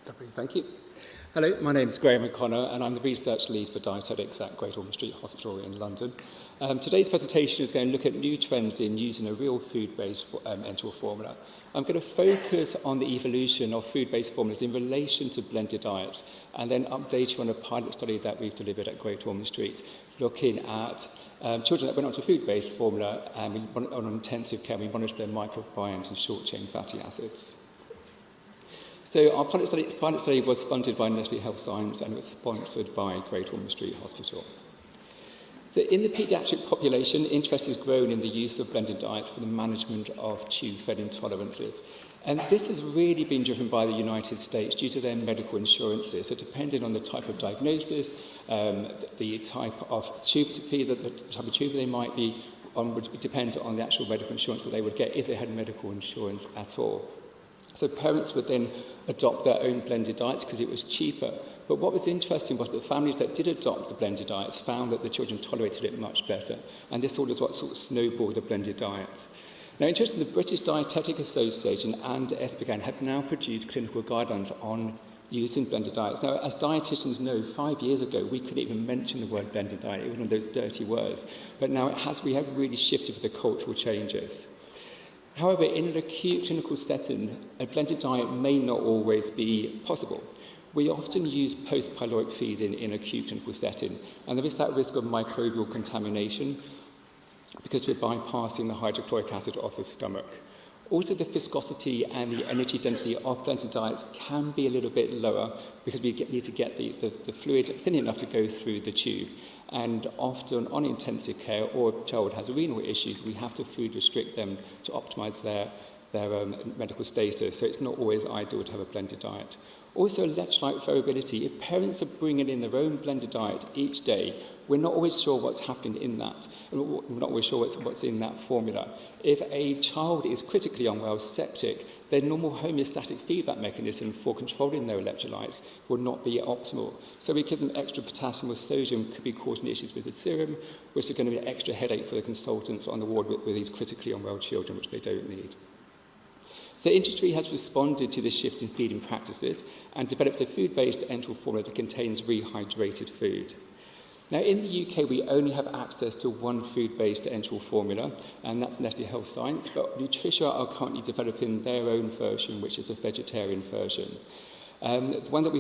Lovely, thank you. Hello, my name is Graeme and I'm the research lead for dietetics at Great Ormond Street Hospital in London. Today's presentation is going to look at new trends in using a real food-based enteral formula. I'm going to focus on the evolution of food-based formulas in relation to blended diets, and then update you on a pilot study that we've delivered at Great Ormond Street, looking at children that went onto a food-based formula and on intensive care. We monitored their microbiomes and short-chain fatty acids. So our pilot study was funded by NHSc Health Science and it was sponsored by Great Ormond Street Hospital. So in the paediatric population, interest has grown in the use of blended diets for the management of tube-fed intolerances. And this has really been driven by the United States due to their medical insurances. So depending on the type of diagnosis, the type of tube to feed, the type of tube they might be on would depend on the actual medical insurance that they would get if they had medical insurance at all. So parents would then adopt their own blended diets because it was cheaper. But what was interesting was that families that did adopt the blended diets found that the children tolerated it much better. And this all is what sort of snowballed the blended diets. Now, interestingly, the British Dietetic Association and ESPEN have now produced clinical guidelines on using blended diets. Now, as dietitians know, 5 years ago, we couldn't even mention the word blended diet. It was one of those dirty words. But now we have really shifted with the cultural changes. However, in an acute clinical setting, a blended diet may not always be possible. We often use post-pyloric feeding in acute clinical setting, and there is that risk of microbial contamination because we're bypassing the hydrochloric acid of the stomach. Also, the viscosity and the energy density of blended diets can be a little bit lower because we need to get the fluid thin enough to go through the tube. And often on intensive care or a child has renal issues, we have to food restrict them to optimise their medical status. So it's not always ideal to have a blended diet. Also, electrolyte variability. If parents are bringing in their own blended diet each day, we're not always sure what's happening in that. We're not always sure what's in that formula. If a child is critically unwell, septic, their normal homeostatic feedback mechanism for controlling their electrolytes will not be optimal. So we give them extra potassium or sodium, could be causing issues with the serum, which is going to be an extra headache for the consultants on the ward with these critically unwell children, which they don't need. So industry has responded to this shift in feeding practices and developed a food-based enteral formula that contains rehydrated food. Now, in the UK, we only have access to one food-based enteral formula, and that's NHSc Health Science, but Nutricia are currently developing their own version, which is a vegetarian version. The one that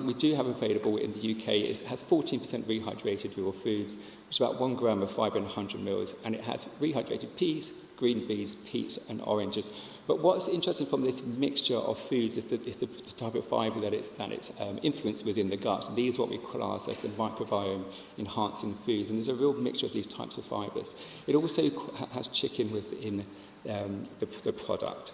we do have available in the UK has 14% rehydrated real foods, which is about 1 gram of fibre and 100 mils, and it has rehydrated peas, green beans, peats and oranges. But what's interesting from this mixture of foods is the type of fibre that it's influenced within the gut. And these are what we class as the microbiome enhancing foods, and there's a real mixture of these types of fibres. It also has chicken within the product.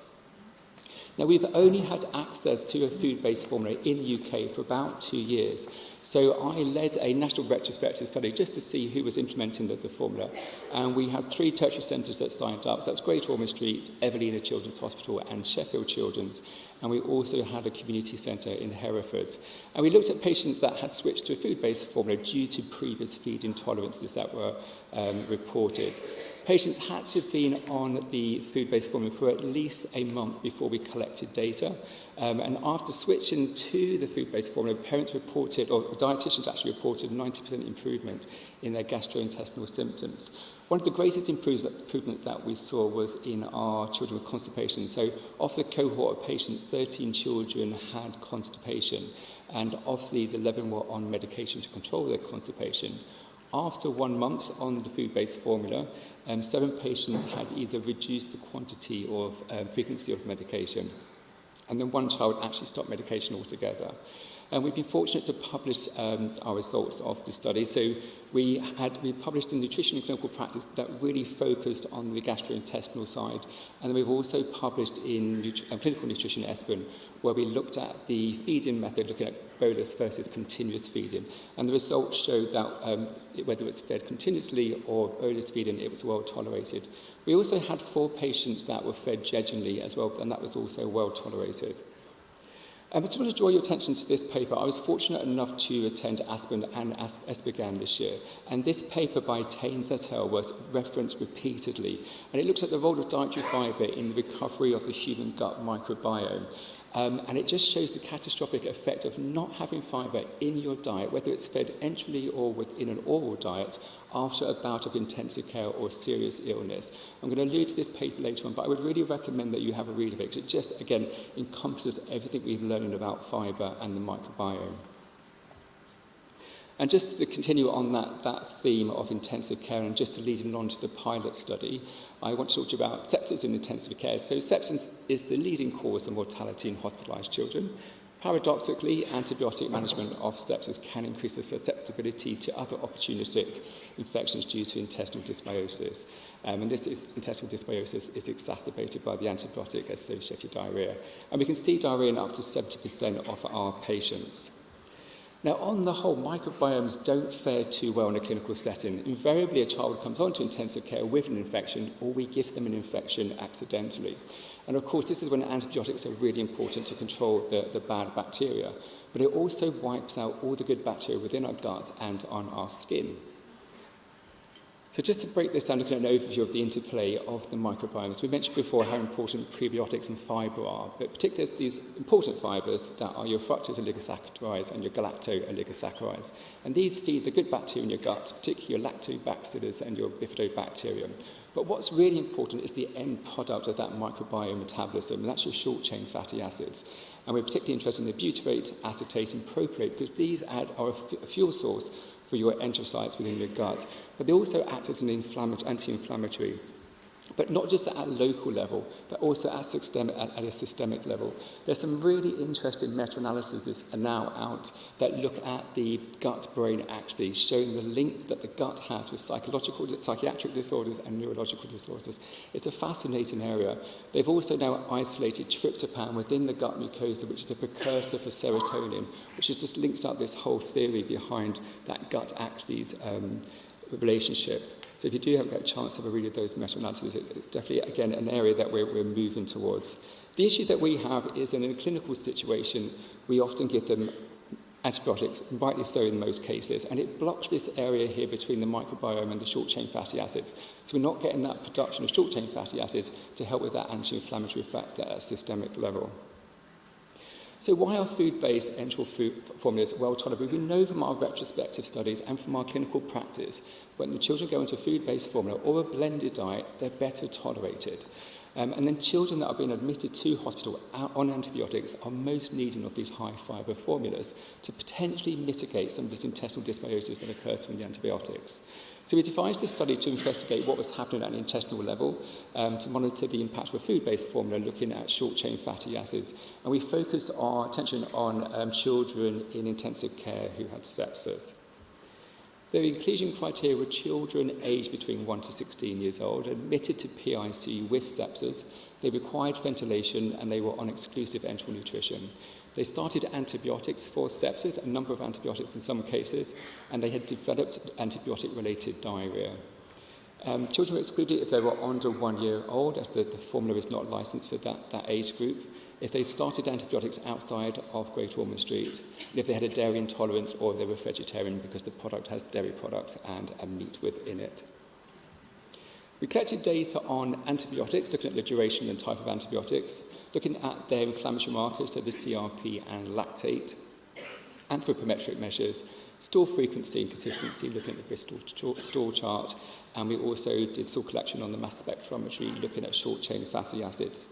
Now, we've only had access to a food-based formula in the UK for about 2 years. So I led a national retrospective study just to see who was implementing the formula. And we had 3 tertiary centres that signed up. So that's Great Ormond Street, Evelina Children's Hospital and Sheffield Children's. And we also had a community centre in Hereford. And we looked at patients that had switched to a food-based formula due to previous feed intolerances that were reported. Patients had to have been on the food-based formula for at least a month before we collected data. And after switching to the food-based formula, parents reported, or dietitians actually reported 90% improvement in their gastrointestinal symptoms. One of the greatest improvements that we saw was in our children with constipation. So of the cohort of patients, 13 children had constipation, and of these, 11 were on medication to control their constipation. After 1 month on the food-based formula, 7 patients had either reduced the quantity or frequency of the medication, and then 1 child actually stopped medication altogether. And we've been fortunate to publish our results of the study. So we published in Nutrition and Clinical Practice that really focused on the gastrointestinal side. And then we've also published in Clinical Nutrition ESPEN, where we looked at the feeding method, looking at bolus versus continuous feeding. And the results showed that whether it's fed continuously or bolus feeding, it was well tolerated. We also had 4 patients that were fed jejunally as well, and that was also well tolerated. I just want to draw your attention to this paper. I was fortunate enough to attend ASPEN and ESPEN this year, and this paper by Taines et al. Was referenced repeatedly, and it looks at the role of dietary fibre in the recovery of the human gut microbiome. And it just shows the catastrophic effect of not having fibre in your diet, whether it's fed enterally or within an oral diet, after a bout of intensive care or serious illness. I'm going to allude to this paper later on, but I would really recommend that you have a read of it, because it just, again, encompasses everything we've learned about fibre and the microbiome. And just to continue on that theme of intensive care, and just to lead on to the pilot study, I want to talk to you about sepsis in intensive care. So sepsis is the leading cause of mortality in hospitalised children. Paradoxically, antibiotic management of sepsis can increase the susceptibility to other opportunistic infections due to intestinal dysbiosis. And this intestinal dysbiosis is exacerbated by the antibiotic-associated diarrhoea. And we can see diarrhoea in up to 70% of our patients. Now, on the whole, microbiomes don't fare too well in a clinical setting. Invariably, a child comes onto intensive care with an infection, or we give them an infection accidentally. And of course, this is when antibiotics are really important to control the bad bacteria. But it also wipes out all the good bacteria within our gut and on our skin. So just to break this down, looking at an overview of the interplay of the microbiomes, we mentioned before how important prebiotics and fibre are, but particularly these important fibres that are your fructose oligosaccharides and your galacto-oligosaccharides. And these feed the good bacteria in your gut, particularly your lactobacillus and your bifidobacterium. But what's really important is the end product of that microbiome metabolism, and that's your short-chain fatty acids. And we're particularly interested in the butyrate, acetate, and propionate, because these are a fuel source for your enterocytes within your gut, but they also act as an anti-inflammatory, but not just at a local level, but also at a systemic level. There's some really interesting meta-analyses now out that look at the gut-brain axis, showing the link that the gut has with psychiatric disorders and neurological disorders. It's a fascinating area. They've also now isolated tryptophan within the gut mucosa, which is a precursor for serotonin, which just links up this whole theory behind that gut axis relationship. So if you do have a chance to have a read of those meta-analyses, it's definitely, again, an area that we're moving towards. The issue that we have is in a clinical situation, we often give them antibiotics, rightly so in most cases, and it blocks this area here between the microbiome and the short-chain fatty acids. So we're not getting that production of short-chain fatty acids to help with that anti-inflammatory effect at a systemic level. So why are food-based enteral food formulas well tolerated? We know from our retrospective studies and from our clinical practice, when the children go into a food-based formula or a blended diet, they're better tolerated. And then children that are being admitted to hospital on antibiotics are most needing of these high-fibre formulas to potentially mitigate some of this intestinal dysbiosis that occurs from the antibiotics. So we devised this study to investigate what was happening at an intestinal level, to monitor the impact of a food-based formula looking at short-chain fatty acids. And we focused our attention on children in intensive care who had sepsis. The inclusion criteria were children aged between 1 to 16 years old, admitted to PICU with sepsis. They required ventilation and they were on exclusive enteral nutrition. They started antibiotics for sepsis, a number of antibiotics in some cases, and they had developed antibiotic-related diarrhoea. Children were excluded if they were under 1 year old, as the formula is not licensed for that age group, if they started antibiotics outside of Great Ormond Street, and if they had a dairy intolerance or if they were vegetarian because the product has dairy products and a meat within it. We collected data on antibiotics, looking at the duration and type of antibiotics, looking at their inflammatory markers, so the CRP and lactate, anthropometric measures, stool frequency and consistency, looking at the Bristol stool chart, and we also did stool collection on the mass spectrometry, looking at short-chain fatty acids.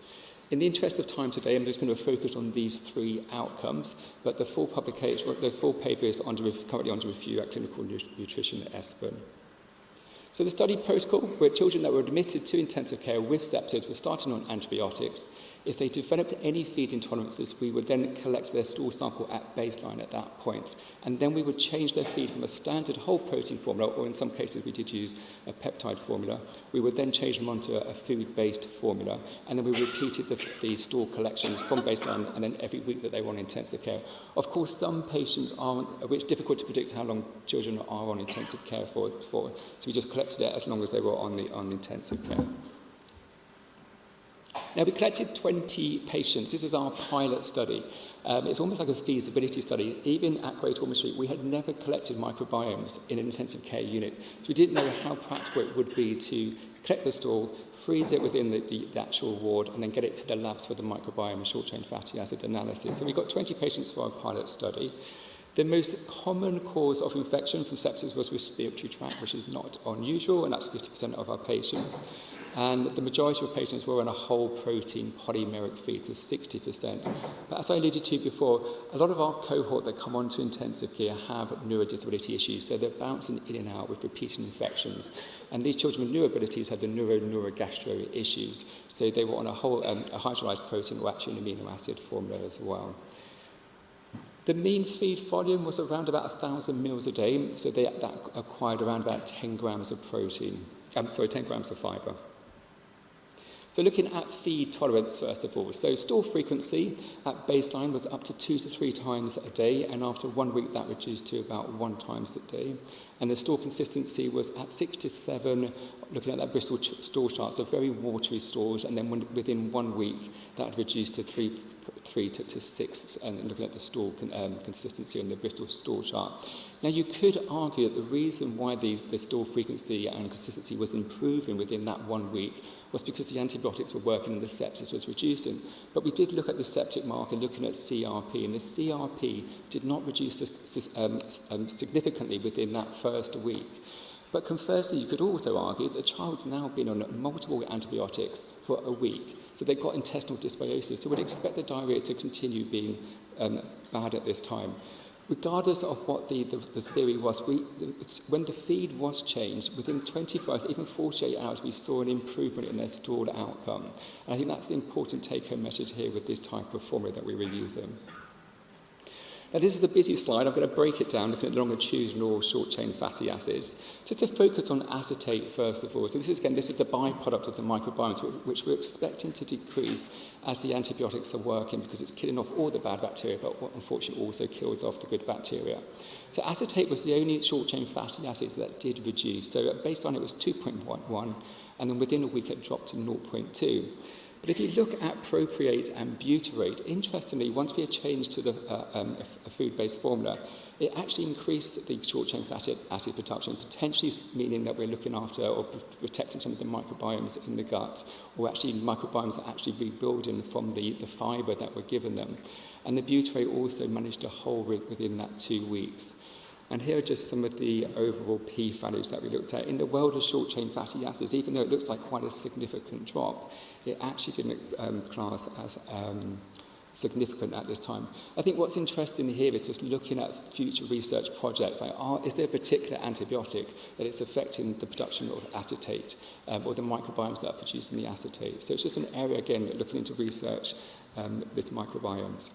In the interest of time today, I'm just going to focus on these three outcomes, but the full paper is currently under review at Clinical Nutrition at ESPEN. So the study protocol, where children that were admitted to intensive care with sepsis were starting on antibiotics. If they developed any feed intolerances, we would then collect their stool sample at baseline at that point. And then we would change their feed from a standard whole protein formula, or in some cases we did use a peptide formula. We would then change them onto a food-based formula. And then we repeated the stool collections from baseline and then every week that they were on intensive care. Of course, some patients aren't, it's difficult to predict how long children are on intensive care for. So we just collected it as long as they were on intensive care. Now, we collected 20 patients. This is our pilot study. It's almost like a feasibility study. Even at Great Ormond Street, we had never collected microbiomes in an intensive care unit. So we didn't know how practical it would be to collect the stool, freeze it within the actual ward, and then get it to the labs for the microbiome and short-chain fatty acid analysis. So we got 20 patients for our pilot study. The most common cause of infection from sepsis was respiratory tract, which is not unusual, and that's 50% of our patients. And the majority of patients were on a whole protein polymeric feed, so 60%. But as I alluded to before, a lot of our cohort that come onto intensive care have neurodisability issues, so they're bouncing in and out with repeated infections. And these children with neuroabilities have the neurogastro issues, so they were on a whole a hydrolyzed protein or actually an amino acid formula as well. The mean feed volume was around about 1,000 mils a day, so that acquired around about 10 grams of protein. 10 grams of fibre. So looking at feed tolerance first of all. So stool frequency at baseline was up to 2 to 3 times a day, and after 1 week that reduced to about 1 time a day. And the stool consistency was at 6 to 7, looking at that Bristol stool chart, so very watery stools, and then within 1 week that reduced to 3 to 6, and looking at the stool consistency on the Bristol stool chart. Now, you could argue that the reason why the stool frequency and consistency was improving within that 1 week was because the antibiotics were working and the sepsis was reducing. But we did look at the septic marker, looking at CRP, and the CRP did not reduce significantly within that first week. But conversely, you could also argue that the child's now been on multiple antibiotics for a week, so they've got intestinal dysbiosis, so we'd expect the diarrhea to continue being bad at this time. Regardless of what the theory was, when the feed was changed, within 24 hours, even 48 hours, we saw an improvement in their stool outcome. And I think that's the important take-home message here with this type of formula that we were using. Now, this is a busy slide. I'm going to break it down, looking at longitudinal short-chain fatty acids. Just to focus on acetate first of all. So this is the byproduct of the microbiome, which we're expecting to decrease as the antibiotics are working, because it's killing off all the bad bacteria, but what unfortunately also kills off the good bacteria. So acetate was the only short-chain fatty acid that did reduce. So at baseline it was 2.11, and then within a week it dropped to 0.2. But if you look at propriate and butyrate, interestingly, once we had changed to a food-based formula, it actually increased the short-chain fatty acid production, potentially meaning that we're looking after or protecting some of the microbiomes in the gut, or actually microbiomes are actually rebuilding from the fibre that we're giving them. And the butyrate also managed to hold within that 2 weeks. And here are just some of the overall P values that we looked at. In the world of short-chain fatty acids, even though it looks like quite a significant drop, it actually didn't class as significant at this time. I think what's interesting here is just looking at future research projects. Like, is there a particular antibiotic that is affecting the production of acetate or the microbiomes that are producing the acetate? So it's just an area, again, looking into research with microbiomes.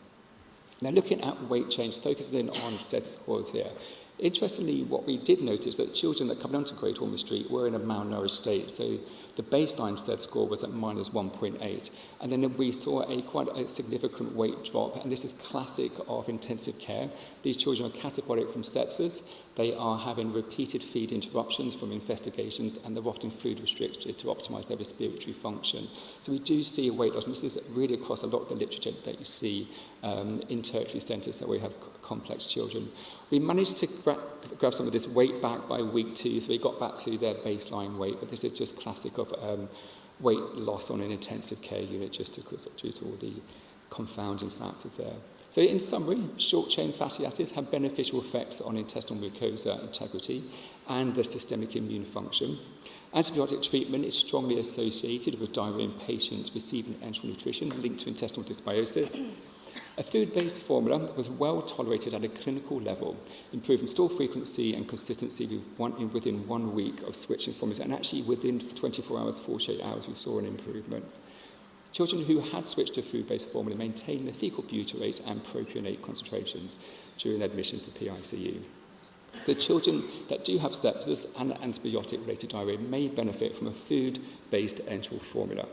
Now, looking at weight change, focusing on SED scores here. Interestingly, what we did notice that children that come down to Great Ormond Street were in a malnourished state. So the baseline SED score was at minus 1.8. And then we saw quite a significant weight drop. And this is classic of intensive care. These children are catabolic from sepsis. They are having repeated feed interruptions from investigations, and they're often food restricted to optimize their respiratory function. So we do see a weight loss, and this is really across a lot of the literature that you see in tertiary centres where we have complex children. We managed to grab some of this weight back by week 2, so we got back to their baseline weight, but this is just classic of weight loss on an intensive care unit just due to all the confounding factors there. So in summary, short-chain fatty acids have beneficial effects on intestinal mucosa integrity and the systemic immune function. Antibiotic treatment is strongly associated with diarrhea in patients receiving enteral nutrition linked to intestinal dysbiosis. A food-based formula was well tolerated at a clinical level, improving stool frequency and consistency within 1 week of switching formulas, and actually within 24 hours, 48 hours, we saw an improvement. Children who had switched to a food-based formula maintained their fecal butyrate and propionate concentrations during admission to PICU. So children that do have sepsis and antibiotic-related diarrhea may benefit from a food-based enteral formula.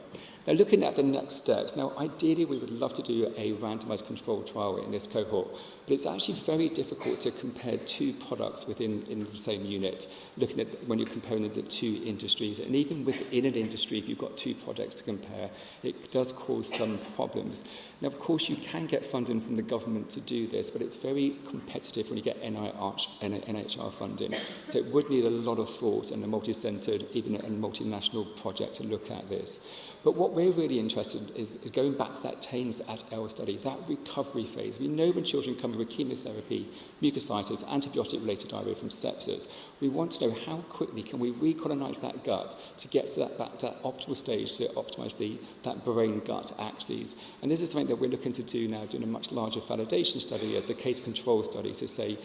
Now, looking at the next steps, now ideally we would love to do a randomised controlled trial in this cohort, but it's actually very difficult to compare two products within the same unit, looking at when you're comparing the two industries. And even within an industry, if you've got two projects to compare, it does cause some problems. Now, of course, you can get funding from the government to do this, but it's very competitive when you get NHR funding. So it would need a lot of thought and a multi-centred, even a multinational project to look at this. But what we're really interested in is going back to that TAMES at L study, that recovery phase. We know when children come in with chemotherapy, mucositis, antibiotic-related diarrhea from sepsis, we want to know how quickly can we recolonise that gut to get to that optimal stage to optimise that brain-gut axis. And this is something that we're looking to do now, doing a much larger validation study as a case control study to say,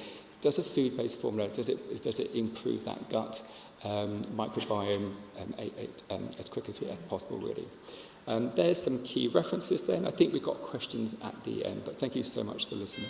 does a food-based formula, does it improve that gut microbiome as quick as possible, really. There's some key references there, and I think we've got questions at the end, but thank you so much for listening.